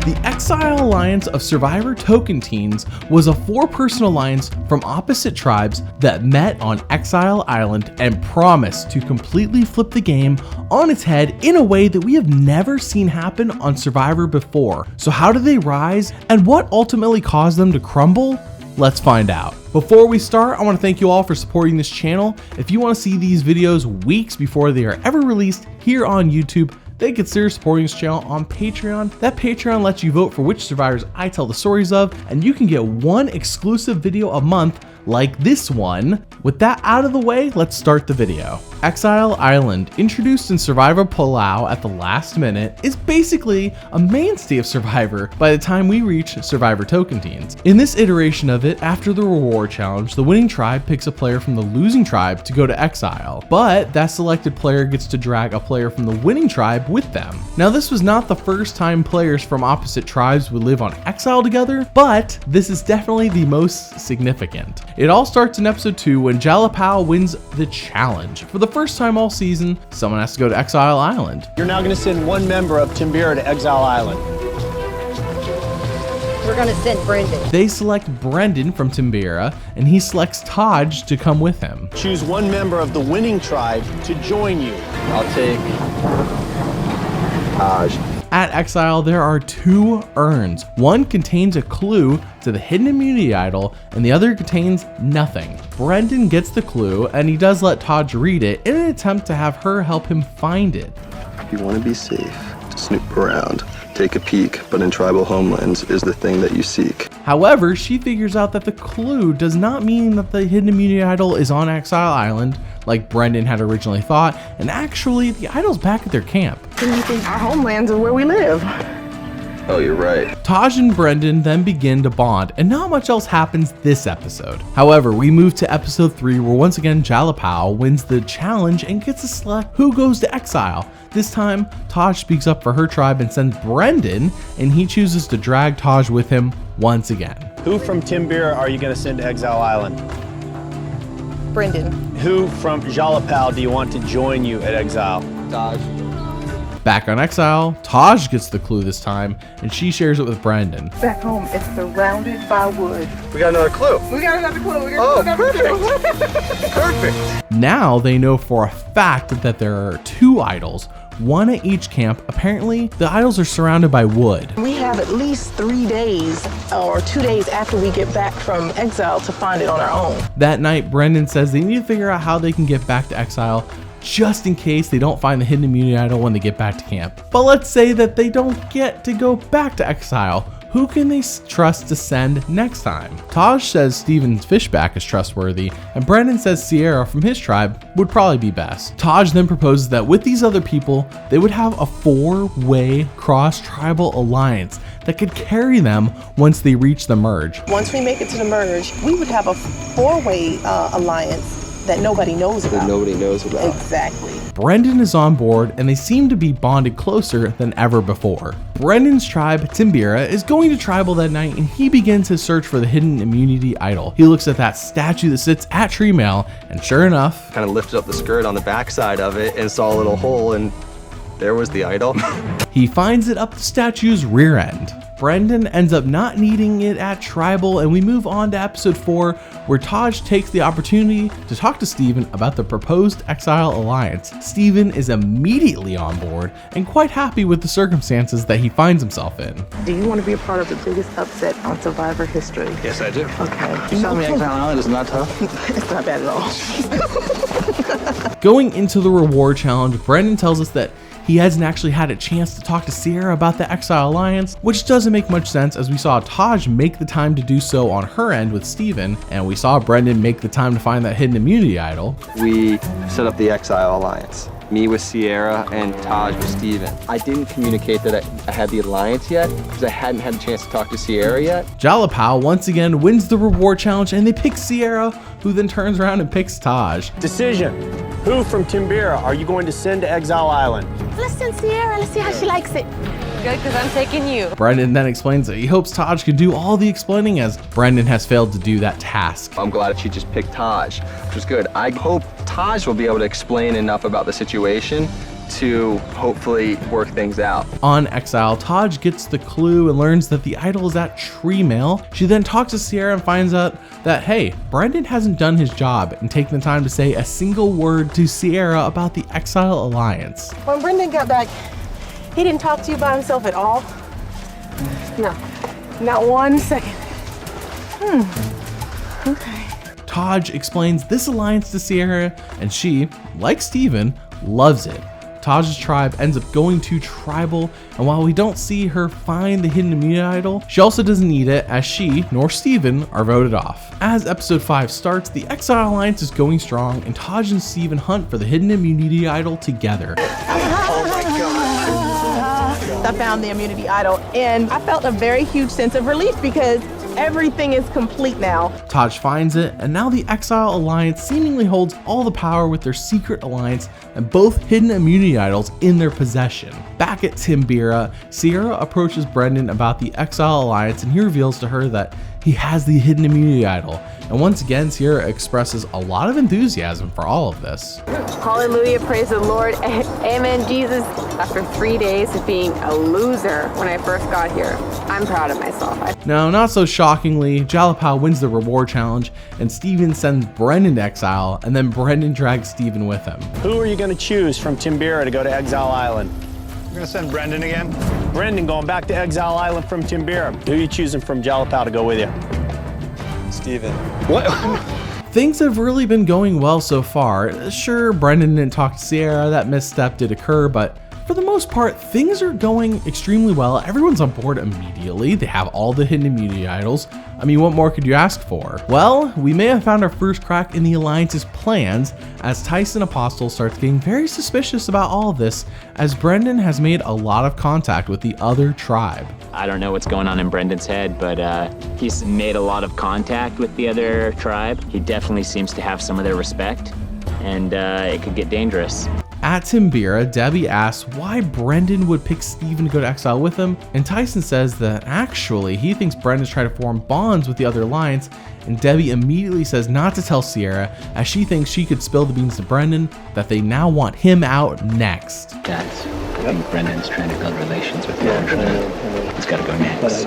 The Exile Alliance of Survivor Tocantins was a 4-person alliance from opposite tribes that met on Exile Island and promised to completely flip the game on its head in a way that we have never seen happen on Survivor before. So how did they rise, and what ultimately caused them to crumble? Let's find out. Before we start, I want to thank you all for supporting this channel. If you want to see these videos weeks before they are ever released here on YouTube, then consider supporting this channel on Patreon. That Patreon lets you vote for which survivors I tell the stories of, and you can get one exclusive video a month like this one. With that out of the way, let's start the video. Exile Island, introduced in Survivor Palau at the last minute, is basically a mainstay of Survivor by the time we reach Survivor Tocantins. In this iteration of it, after the reward challenge, the winning tribe picks a player from the losing tribe to go to exile, but that selected player gets to drag a player from the winning tribe with them. Now, this was not the first time players from opposite tribes would live on exile together, but this is definitely the most significant. It all starts in episode 2 when Jalapao wins the challenge. For the first time all season, someone has to go to Exile Island. You're now going to send one member of Timbira to Exile Island. We're going to send Brendan. They select Brendan from Timbira, and he selects Taj to come with him. Choose one member of the winning tribe to join you. I'll take Taj. At Exile, there are 2 urns. One contains a clue to the hidden immunity idol, and the other contains nothing. Brendan gets the clue, and he does let Taj read it in an attempt to have her help him find it. You want to be safe, to snoop around, take a peek, but in tribal homelands is the thing that you seek. However, she figures out that the clue does not mean that the hidden immunity idol is on Exile Island, like Brendan had originally thought, and actually the idol's back at their camp. And you think our homelands are where we live? Oh, you're right. Taj and Brendan then begin to bond, and not much else happens this episode. However, we move to episode 3, where once again Jalapao wins the challenge and gets to select who goes to exile. This time, Taj speaks up for her tribe and sends Brendan, and he chooses to drag Taj with him once again. Who from Timbira are you going to send to Exile Island? Brendan. Who from Jalapao do you want to join you at Exile? Taj. Back on Exile, Taj gets the clue this time, and she shares it with Brendan. Back home, it's surrounded by wood. We got another clue. We got another clue. Perfect. Now they know for a fact that there are 2 idols, one at each camp. Apparently, the idols are surrounded by wood. We have at least 3 days or 2 days after we get back from exile to find it on our own. That night, Brendan says they need to figure out how they can get back to Exile, just in case they don't find the hidden immunity idol when they get back to camp. But let's say that they don't get to go back to Exile. Who can they trust to send next time? Taj says Steven Fishback is trustworthy, and Brendan says Sierra from his tribe would probably be best. Taj then proposes that with these other people, they would have a 4-way cross-tribal alliance that could carry them once they reach the merge. Once we make it to the merge, we would have a 4-way alliance that nobody knows about. That nobody knows about. Exactly. Brendan is on board, and they seem to be bonded closer than ever before. Brendan's tribe, Timbira, is going to tribal that night, and he begins his search for the hidden immunity idol. He looks at that statue that sits at Tree Mail, and sure enough, Kind of lifted up the skirt on the backside of it and saw a little hole, and there was the idol. he finds it up the statue's rear end. Brendan ends up not needing it at tribal, and we move on to episode 4, where Taj takes the opportunity to talk to Steven about the proposed Exile Alliance. Steven is immediately on board and quite happy with the circumstances that he finds himself in. Do you want to be a part of the biggest upset on Survivor history? Yes, I do. Okay. You tell me Exile Island is not tough? It's not bad at all. Going into the reward challenge, Brendan tells us that he hasn't actually had a chance to talk to Sierra about the Exile Alliance, which doesn't make much sense as we saw Taj make the time to do so on her end with Steven, and we saw Brendan make the time to find that hidden immunity idol. We set up the Exile Alliance. Me with Sierra and Taj with Steven. I didn't communicate that I had the alliance yet because I hadn't had a chance to talk to Sierra yet. Jalapao once again wins the reward challenge, and they pick Sierra, who then turns around and picks Taj. Decision. Who from Timbira are you going to send to Exile Island? Let's send Sierra. Let's see how she likes it. Good, because I'm taking you. Brendan then explains that he hopes Taj can do all the explaining, as Brendan has failed to do that task. I'm glad that she just picked Taj, which is good. I hope Taj will be able to explain enough about the situation to hopefully work things out. On Exile, Taj gets the clue and learns that the idol is at Tree Mail. She then talks to Sierra and finds out that, hey, Brendan hasn't done his job and taken the time to say a single word to Sierra about the Exile Alliance. When Brendan got back, he didn't talk to you by himself at all? No, not 1 second. Okay. Taj explains this alliance to Sierra, and she, like Steven, loves it. Taj's tribe ends up going to tribal, and while we don't see her find the hidden immunity idol, she also doesn't need it, as she nor Steven are voted off. As episode 5 starts, the Exile Alliance is going strong, and Taj and Steven hunt for the hidden immunity idol together. I found the immunity idol, and I felt a very huge sense of relief because everything is complete now. Taj finds it, and now the Exile Alliance seemingly holds all the power with their secret alliance and both hidden immunity idols in their possession. Back at Timbira, Sierra approaches Brendan about the Exile Alliance, and he reveals to her that he has the hidden immunity idol. And once again, Sierra expresses a lot of enthusiasm for all of this. Hallelujah, praise the Lord, amen, Jesus. After 3 days of being a loser when I first got here, I'm proud of myself. Now, not so shockingly, Jalapao wins the reward challenge, and Steven sends Brendan to exile, and then Brendan drags Steven with him. Who are you going to choose from Timbira to go to Exile Island? You're going to send Brendan again? Brendan going back to Exile Island from Timbira. Who are you choosing from Jalapao to go with you? Steven. What? Things have really been going well so far. Sure, Brendan didn't talk to Sierra, that misstep did occur, but for the most part, things are going extremely well. Everyone's on board immediately. They have all the hidden immunity idols. I mean, what more could you ask for? Well, we may have found our first crack in the Alliance's plans as Tyson Apostle starts getting very suspicious about all of this, as Brendan has made a lot of contact with the other tribe. I don't know what's going on in Brendan's head, but he's made a lot of contact with the other tribe. He definitely seems to have some of their respect, and it could get dangerous. At Timbira, Debbie asks why Brendan would pick Steven to go to exile with him, and Tyson says that actually he thinks Brendan's trying to form bonds with the other alliance, and Debbie immediately says not to tell Sierra, as she thinks she could spill the beans to Brendan, that they now want him out next. Guys, I think Brendan's trying to build relations with the other tribe. It's gotta go next.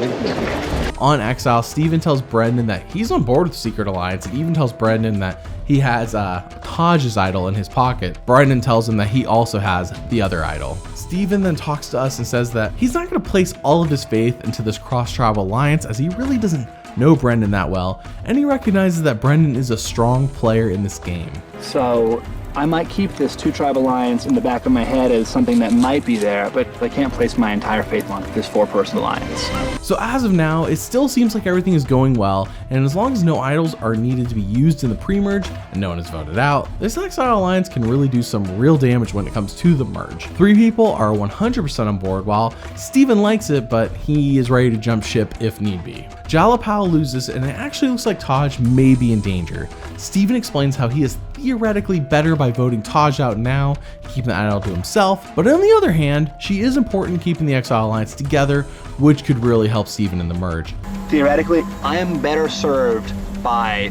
On Exile, Steven tells Brendan that he's on board with the Secret Alliance, and even tells Brendan that he has Taj's idol in his pocket. Brendan tells him that he also has the other idol. Steven then talks to us and says that he's not going to place all of his faith into this cross-tribal alliance, as he really doesn't know Brendan that well, and he recognizes that Brendan is a strong player in this game. So I might keep this two-tribe alliance in the back of my head as something that might be there, but I can't place my entire faith on this four-person alliance. So as of now, it still seems like everything is going well, and as long as no idols are needed to be used in the pre-merge and no one is voted out, this Exile Alliance can really do some real damage when it comes to the merge. 3 people are 100% on board, while Steven likes it, but he is ready to jump ship if need be. Jalapao loses, and it actually looks like Taj may be in danger. Steven explains how he is theoretically better by voting Taj out now, keeping the idol to himself, but on the other hand, she is important keeping the Exile Alliance together, which could really help Steven in the merge. Theoretically, I am better served by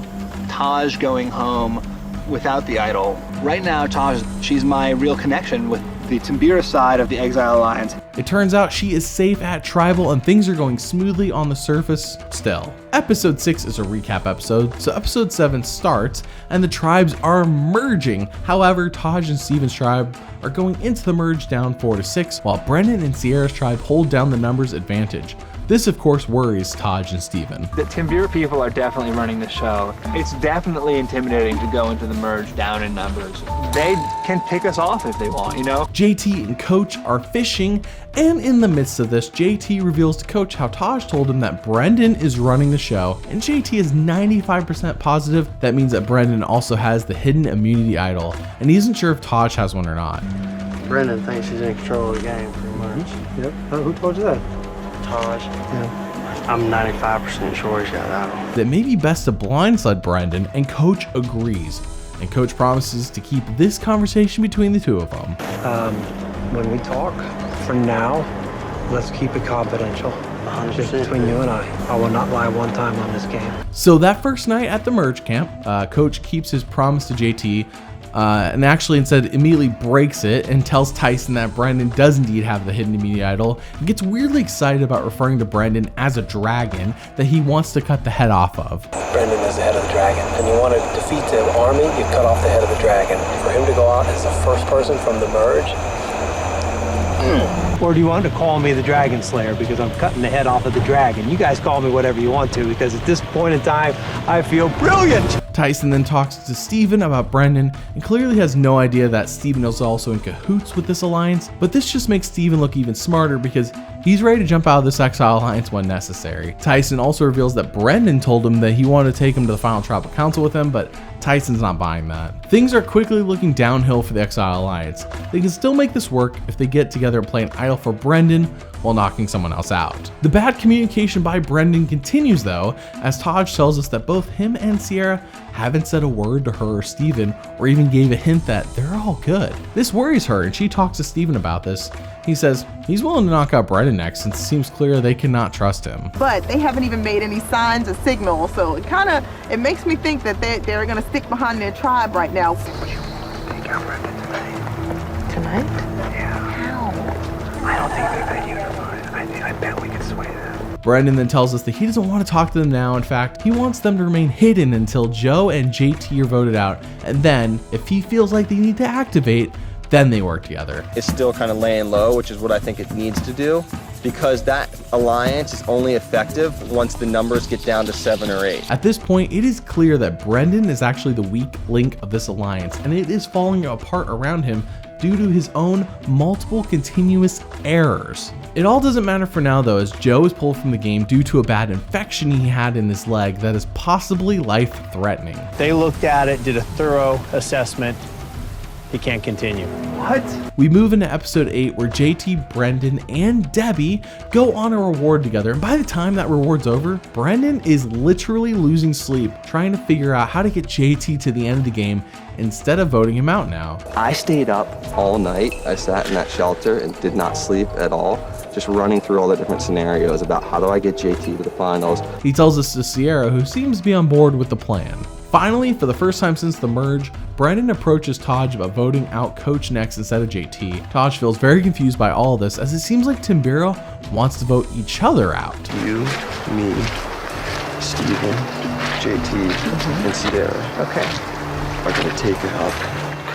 Taj going home without the idol. Right now, Taj, she's my real connection with the Timbira side of the Exile Alliance. It turns out she is safe at Tribal and things are going smoothly on the surface still. Episode 6 is a recap episode, so episode 7 starts and the tribes are merging. However, Taj and Steven's tribe are going into the merge down 4-6, while Brendan and Sierra's tribe hold down the numbers advantage. This, of course, worries Taj and Steven. The Timbira people are definitely running the show. It's definitely intimidating to go into the merge down in numbers. They can pick us off if they want, you know? JT and Coach are fishing, and in the midst of this, JT reveals to Coach how Taj told him that Brendan is running the show, and JT is 95% positive that means that Brendan also has the hidden immunity idol, and he isn't sure if Taj has one or not. Brendan thinks he's in control of the game, pretty much. Yep. Who told you that? Taj. Yeah. I'm 95% sure he's got that one. That may be best to blindside Brendan, and Coach agrees. And Coach promises to keep this conversation between the two of them. When we talk, for now, let's keep it confidential. 100%. Just between you and I will not lie one time on this game. So that first night at the merge camp, Coach keeps his promise to JT and actually instead immediately breaks it and tells Tyson that Brendan does indeed have the hidden immunity idol, and gets weirdly excited about referring to Brendan as a dragon that he wants to cut the head off of. Brendan is the head of the dragon, and you want to defeat the army, you cut off the head of the dragon. For him to go out as the first person from the merge. Or do you want to call me the Dragon Slayer because I'm cutting the head off of the dragon? You guys call me whatever you want to, because at this point in time, I feel brilliant. Tyson then talks to Steven about Brendan and clearly has no idea that Steven is also in cahoots with this alliance, but this just makes Steven look even smarter because he's ready to jump out of this Exile Alliance when necessary. Tyson also reveals that Brendan told him that he wanted to take him to the final tribal council with him, but Tyson's not buying that. Things are quickly looking downhill for the Exile Alliance. They can still make this work if they get together and play an idol for Brendan while knocking someone else out. The bad communication by Brendan continues though, as Taj tells us that both him and Sierra haven't said a word to her or Steven, or even gave a hint that they're all good. This worries her, and she talks to Steven about this. He says he's willing to knock out Brendan next since it seems clear they cannot trust him. But they haven't even made any signs or signals, so it makes me think that they're gonna stick behind their tribe right now. Take out Brendan tonight. Tonight? Yeah. How? I don't think they're that unified. I bet we can sway them. Brendan then tells us that he doesn't want to talk to them now. In fact, he wants them to remain hidden until Joe and JT are voted out, and then, if he feels like they need to activate, then they work together. It's still kind of laying low, which is what I think it needs to do, because that alliance is only effective once the numbers get down to 7 or 8. At this point, it is clear that Brendan is actually the weak link of this alliance, and it is falling apart around him due to his own multiple continuous errors. It all doesn't matter for now though, as Joe is pulled from the game due to a bad infection he had in his leg that is possibly life-threatening. They looked at it, did a thorough assessment. He can't continue. What? We move into episode 8 where JT, Brendan, and Debbie go on a reward together, and by the time that reward's over, Brendan is literally losing sleep trying to figure out how to get JT to the end of the game instead of voting him out now. I stayed up all night. I sat in that shelter and did not sleep at all, just running through all the different scenarios about how do I get JT to the finals. He tells this to Sierra, who seems to be on board with the plan. Finally, for the first time since the merge, Brendan approaches Taj about voting out Coach next instead of JT. Taj feels very confused by all of this, as it seems like Timbira wants to vote each other out. You, me, Steven, JT, and Sierra. Okay. Are gonna take out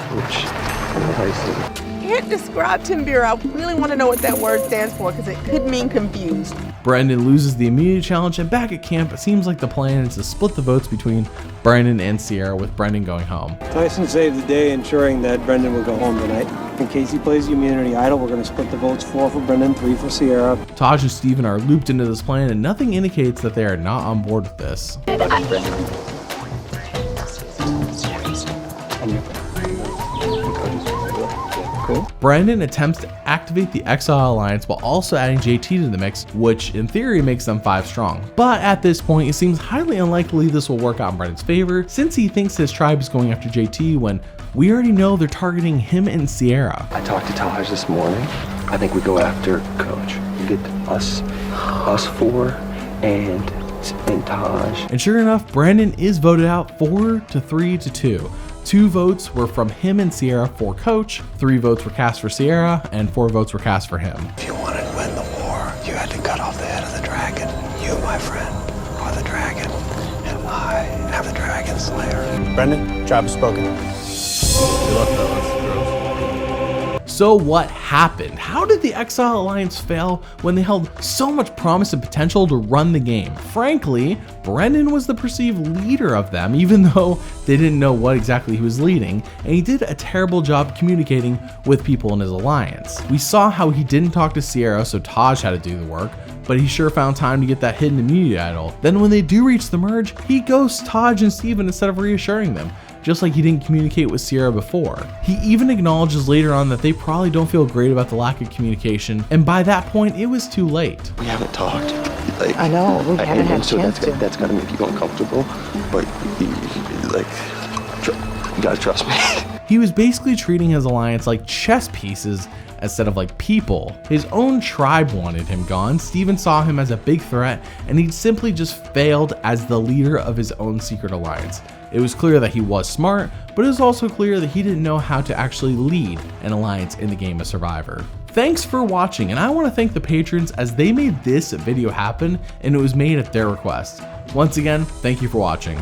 Coach and Tyson. Can't describe Timbira. I really want to know what that word stands for because it could mean confused. Brendan loses the immunity challenge, and back at camp, it seems like the plan is to split the votes between Brendan and Sierra, with Brendan going home. Tyson saved the day ensuring that Brendan would go home tonight. In case he plays the immunity idol, we're going to split the votes 4 for Brendan, 3 for Sierra. Taj and Steven are looped into this plan, and nothing indicates that they are not on board with this. Cool. Brendan attempts to activate the Exile Alliance while also adding JT to the mix, which in theory makes them 5 strong. But at this point, it seems highly unlikely this will work out in Brendan's favor, since he thinks his tribe is going after JT when we already know they're targeting him and Sierra. I talked to Taj this morning. I think we go after Coach. We get us 4 and Taj. And sure enough, Brendan is voted out 4-3-2. 2 votes were from him and Sierra for Coach, 3 votes were cast for Sierra, and 4 votes were cast for him. If you wanted to win the war, you had to cut off the head of the dragon. You, my friend, are the dragon, and I am the Dragon Slayer. Brendan, tribe has spoken. Good luck, fellas. So what happened? How did the Exile Alliance fail when they held so much promise and potential to run the game? Frankly, Brendan was the perceived leader of them, even though they didn't know what exactly he was leading, and he did a terrible job communicating with people in his alliance. We saw how he didn't talk to Sierra, so Taj had to do the work, but he sure found time to get that hidden immunity idol. Then when they do reach the merge, he ghosts Taj and Steven instead of reassuring them, just like he didn't communicate with Sierra before. He even acknowledges later on that they probably don't feel great about the lack of communication, and by that point, it was too late. We haven't talked. I know, we haven't had a chance to. That's gotta make you uncomfortable, but you gotta trust me. He was basically treating his alliance like chess pieces instead of like people. His own tribe wanted him gone. Steven saw him as a big threat, and he'd simply just failed as the leader of his own secret alliance. It was clear that he was smart, but it was also clear that he didn't know how to actually lead an alliance in the game of Survivor. Thanks for watching, and I want to thank the patrons as they made this video happen, and it was made at their request. Once again, thank you for watching.